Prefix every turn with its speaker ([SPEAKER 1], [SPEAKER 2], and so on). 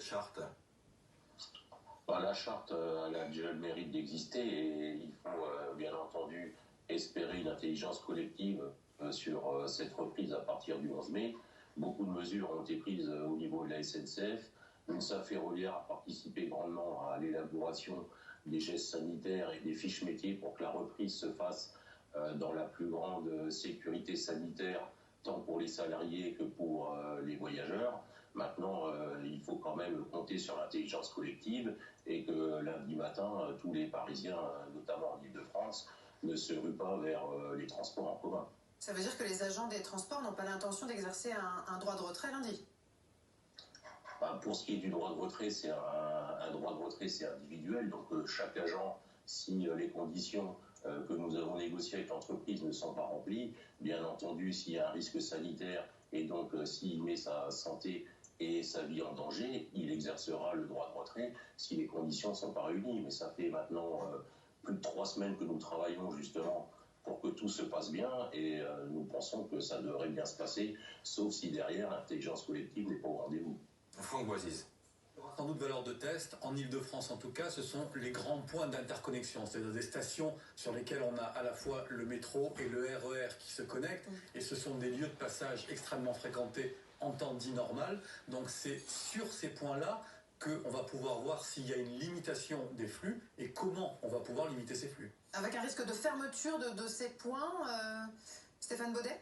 [SPEAKER 1] charte?
[SPEAKER 2] La charte, elle a déjà le mérite d'exister et il faut bien entendu espérer une intelligence collective sur cette reprise à partir du 11 mai. Beaucoup de mesures ont été prises au niveau de la SNCF. L'UNSA Ferroviaire a participé grandement à l'élaboration des gestes sanitaires et des fiches métiers pour que la reprise se fasse dans la plus grande sécurité sanitaire, tant pour les salariés que pour les voyageurs. Maintenant, il faut quand même compter sur l'intelligence collective et que lundi matin, tous les Parisiens, notamment en Île-de-France, ne se ruent pas vers les transports en commun.
[SPEAKER 3] Ça veut dire que les agents des transports n'ont pas l'intention d'exercer un droit de retrait lundi?
[SPEAKER 2] Pour ce qui est du droit de retrait, c'est un droit de retrait, c'est individuel. Donc chaque agent, si les conditions que nous avons négociées avec l'entreprise ne sont pas remplies, bien entendu, s'il y a un risque sanitaire et donc s'il met sa santé et sa vie en danger, il exercera le droit de retrait si les conditions ne sont pas réunies. Mais ça fait maintenant plus de 3 semaines que nous travaillons justement pour que tout se passe bien et nous pensons que ça devrait bien se passer, sauf si derrière l'intelligence collective n'est pas au rendez-vous.
[SPEAKER 1] Franck Boisise.
[SPEAKER 4] Sans doute valeur de test, en Ile-de-France en tout cas, ce sont les grands points d'interconnexion, c'est-à-dire des stations sur lesquelles on a à la fois le métro et le RER qui se connectent, et ce sont des lieux de passage extrêmement fréquentés en temps dit normal. Donc c'est sur ces points-là qu'on va pouvoir voir s'il y a une limitation des flux et comment on va pouvoir limiter ces flux.
[SPEAKER 3] Avec un risque de fermeture de ces points, Stéphane Baudet?